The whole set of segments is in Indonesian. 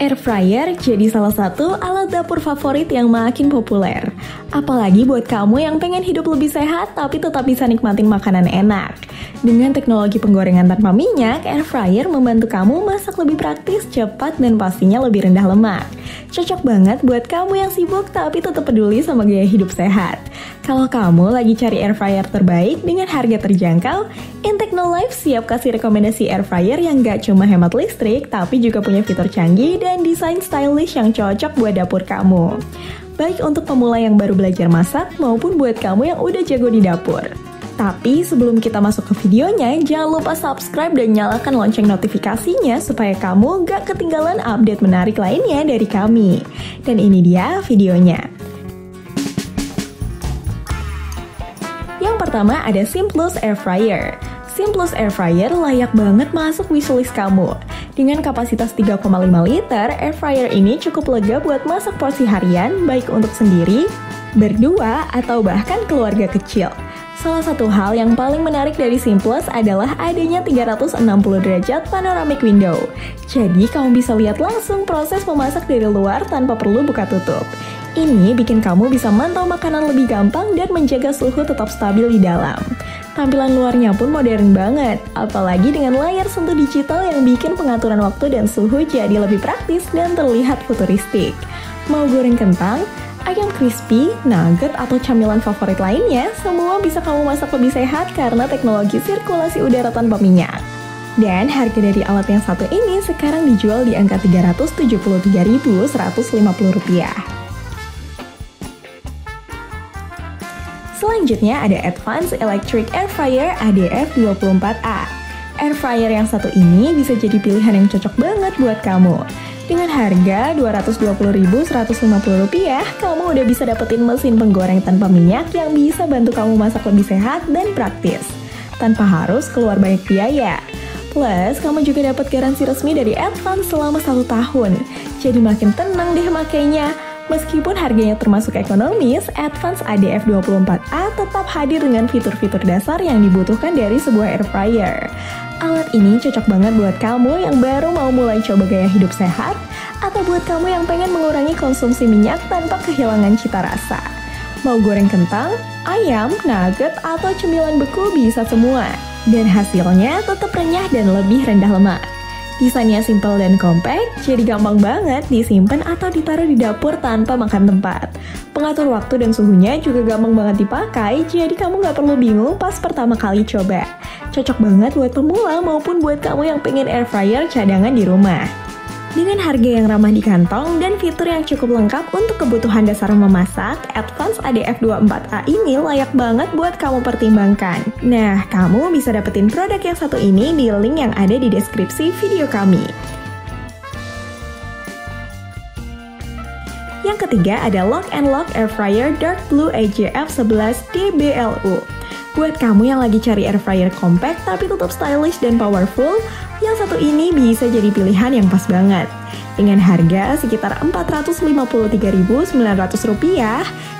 Air fryer jadi salah satu alat dapur favorit yang makin populer. Apalagi buat kamu yang pengen hidup lebih sehat tapi tetap bisa nikmatin makanan enak. Dengan teknologi penggorengan tanpa minyak, air fryer membantu kamu masak lebih praktis, cepat, dan pastinya lebih rendah lemak. Cocok banget buat kamu yang sibuk tapi tetap peduli sama gaya hidup sehat. Kalau kamu lagi cari air fryer terbaik dengan harga terjangkau, Intechnolife siap kasih rekomendasi air fryer yang gak cuma hemat listrik, tapi juga punya fitur canggih dan desain stylish yang cocok buat dapur kamu. Baik untuk pemula yang baru belajar masak maupun buat kamu yang udah jago di dapur. Tapi sebelum kita masuk ke videonya, jangan lupa subscribe dan nyalakan lonceng notifikasinya supaya kamu gak ketinggalan update menarik lainnya dari kami. Dan ini dia videonya. Yang pertama ada Simplus Air Fryer. Simplus Air Fryer layak banget masuk wishlist kamu. Dengan kapasitas 3,5 liter, air fryer ini cukup lega buat masak porsi harian, baik untuk sendiri, berdua, atau bahkan keluarga kecil. Salah satu hal yang paling menarik dari Simplus adalah adanya 360 derajat panoramic window. Jadi kamu bisa lihat langsung proses memasak dari luar tanpa perlu buka tutup. Ini bikin kamu bisa mantau makanan lebih gampang dan menjaga suhu tetap stabil di dalam. Tampilan luarnya pun modern banget, apalagi dengan layar sentuh digital yang bikin pengaturan waktu dan suhu jadi lebih praktis dan terlihat futuristik. Mau goreng kentang, ayam crispy, nugget, atau camilan favorit lainnya, semua bisa kamu masak lebih sehat karena teknologi sirkulasi udara tanpa minyak. Dan harga dari alat yang satu ini sekarang dijual di angka Rp373.150. Selanjutnya ada Advanced Electric Air Fryer ADF24A. Air fryer yang satu ini bisa jadi pilihan yang cocok banget buat kamu. Dengan harga Rp220.150, kamu udah bisa dapetin mesin penggoreng tanpa minyak yang bisa bantu kamu masak lebih sehat dan praktis, tanpa harus keluar banyak biaya. Plus, kamu juga dapat garansi resmi dari Advance selama 1 tahun. Jadi makin tenang deh makainya. Meskipun harganya termasuk ekonomis, Advance ADF24A tetap hadir dengan fitur-fitur dasar yang dibutuhkan dari sebuah air fryer. Alat ini cocok banget buat kamu yang baru mau mulai coba gaya hidup sehat, atau buat kamu yang pengen mengurangi konsumsi minyak tanpa kehilangan cita rasa. Mau goreng kentang, ayam, nugget, atau cemilan beku bisa semua. Dan hasilnya tetap renyah dan lebih rendah lemak. Desainnya simple dan compact, jadi gampang banget disimpan atau ditaruh di dapur tanpa makan tempat. Pengatur waktu dan suhunya juga gampang banget dipakai, jadi kamu nggak perlu bingung pas pertama kali coba. Cocok banget buat pemula maupun buat kamu yang pengen air fryer cadangan di rumah. Dengan harga yang ramah di kantong dan fitur yang cukup lengkap untuk kebutuhan dasar memasak, Advance ADF24A ini layak banget buat kamu pertimbangkan. Nah, kamu bisa dapetin produk yang satu ini di link yang ada di deskripsi video kami. Yang ketiga ada Lock and Lock Air Fryer Dark Blue AJF11 DBLU. Buat kamu yang lagi cari air fryer compact tapi tetap stylish dan powerful, yang satu ini bisa jadi pilihan yang pas banget. Dengan harga sekitar Rp453.900,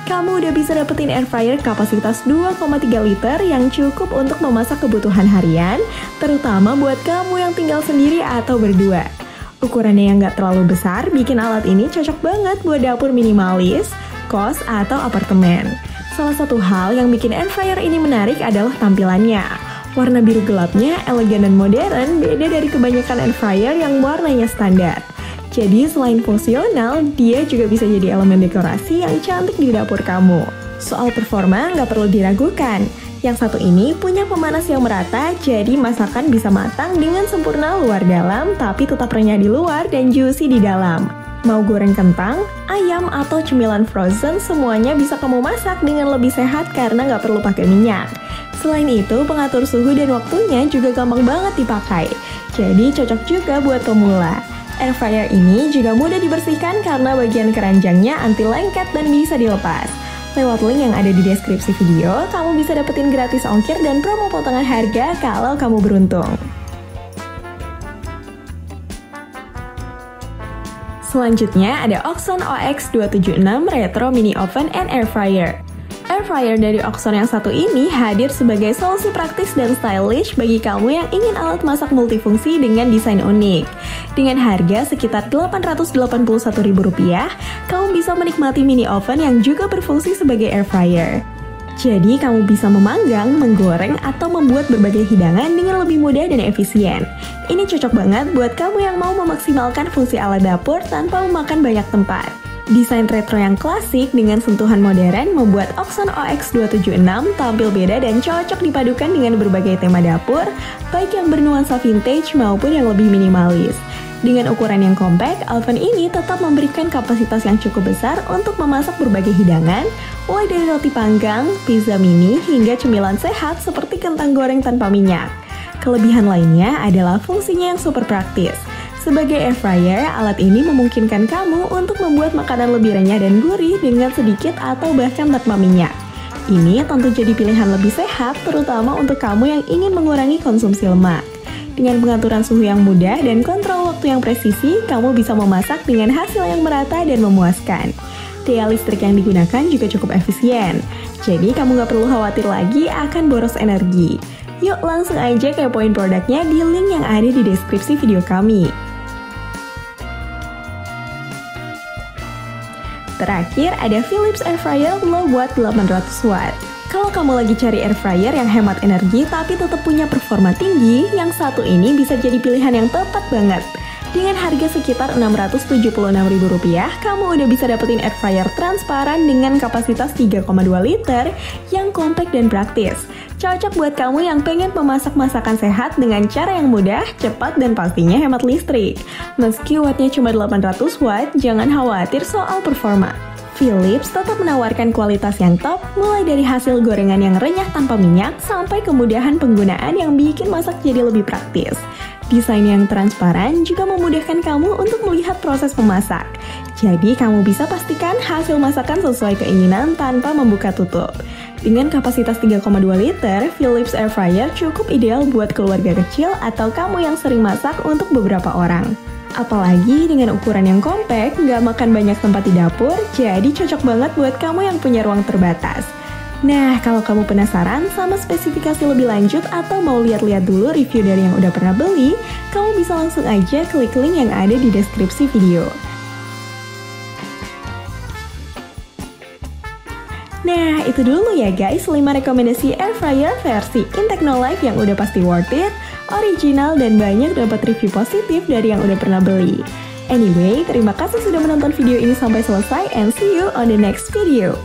kamu udah bisa dapetin air fryer kapasitas 2,3 liter yang cukup untuk memasak kebutuhan harian, terutama buat kamu yang tinggal sendiri atau berdua. Ukurannya yang gak terlalu besar bikin alat ini cocok banget buat dapur minimalis, kos, atau apartemen. Salah satu hal yang bikin air fryer ini menarik adalah tampilannya. Warna biru gelapnya elegan dan modern, beda dari kebanyakan air fryer yang warnanya standar. Jadi selain fungsional, dia juga bisa jadi elemen dekorasi yang cantik di dapur kamu. Soal performa nggak perlu diragukan. Yang satu ini punya pemanas yang merata, jadi masakan bisa matang dengan sempurna luar dalam, tapi tetap renyah di luar dan juicy di dalam. Mau goreng kentang, ayam, atau cemilan frozen, semuanya bisa kamu masak dengan lebih sehat karena nggak perlu pakai minyak. Selain itu, pengatur suhu dan waktunya juga gampang banget dipakai. Jadi cocok juga buat pemula. Air fryer ini juga mudah dibersihkan karena bagian keranjangnya anti lengket dan bisa dilepas. Lewat link yang ada di deskripsi video, kamu bisa dapetin gratis ongkir dan promo potongan harga kalau kamu beruntung. Selanjutnya ada Oxon OX276 Retro Mini Oven and Air Fryer. Air Air fryer dari Oxon yang satu ini hadir sebagai solusi praktis dan stylish bagi kamu yang ingin alat masak multifungsi dengan desain unik. Dengan harga sekitar Rp881.000, kamu bisa menikmati mini oven yang juga berfungsi sebagai air fryer. Jadi kamu bisa memanggang, menggoreng, atau membuat berbagai hidangan dengan lebih mudah dan efisien. Ini cocok banget buat kamu yang mau memaksimalkan fungsi alat dapur tanpa memakan banyak tempat. Desain retro yang klasik dengan sentuhan modern membuat Oxon OX276 tampil beda dan cocok dipadukan dengan berbagai tema dapur, baik yang bernuansa vintage maupun yang lebih minimalis. Dengan ukuran yang kompak, oven ini tetap memberikan kapasitas yang cukup besar untuk memasak berbagai hidangan, mulai dari roti panggang, pizza mini, hingga cemilan sehat seperti kentang goreng tanpa minyak. Kelebihan lainnya adalah fungsinya yang super praktis. Sebagai air fryer, alat ini memungkinkan kamu untuk membuat makanan lebih renyah dan gurih dengan sedikit atau bahkan tanpa minyak. Ini tentu jadi pilihan lebih sehat, terutama untuk kamu yang ingin mengurangi konsumsi lemak. Dengan pengaturan suhu yang mudah dan kontrol waktu yang presisi, kamu bisa memasak dengan hasil yang merata dan memuaskan. Daya listrik yang digunakan juga cukup efisien, jadi kamu nggak perlu khawatir lagi akan boros energi. Yuk langsung aja kepoin produknya di link yang ada di deskripsi video kami. Terakhir, ada Philips Air Fryer low watt 800 watt. Kalau kamu lagi cari air fryer yang hemat energi tapi tetap punya performa tinggi, yang satu ini bisa jadi pilihan yang tepat banget. Dengan harga sekitar Rp676.000, kamu udah bisa dapetin air fryer transparan dengan kapasitas 3,2 liter yang kompak dan praktis. Cocok buat kamu yang pengen memasak masakan sehat dengan cara yang mudah, cepat, dan pastinya hemat listrik. Meski wattnya cuma 800 watt, jangan khawatir soal performa. Philips tetap menawarkan kualitas yang top, mulai dari hasil gorengan yang renyah tanpa minyak, sampai kemudahan penggunaan yang bikin masak jadi lebih praktis. Desain yang transparan juga memudahkan kamu untuk melihat proses memasak. Jadi kamu bisa pastikan hasil masakan sesuai keinginan tanpa membuka tutup. Dengan kapasitas 3,2 liter, Philips Air Fryer cukup ideal buat keluarga kecil atau kamu yang sering masak untuk beberapa orang. Apalagi dengan ukuran yang kompak, nggak makan banyak tempat di dapur, jadi cocok banget buat kamu yang punya ruang terbatas. Nah, kalau kamu penasaran sama spesifikasi lebih lanjut atau mau lihat-lihat dulu review dari yang udah pernah beli, kamu bisa langsung aja klik link yang ada di deskripsi video. Nah, itu dulu ya guys 5 rekomendasi air fryer versi Intecnolife yang udah pasti worth it, original, dan banyak dapat review positif dari yang udah pernah beli. Anyway, terima kasih sudah menonton video ini sampai selesai and see you on the next video.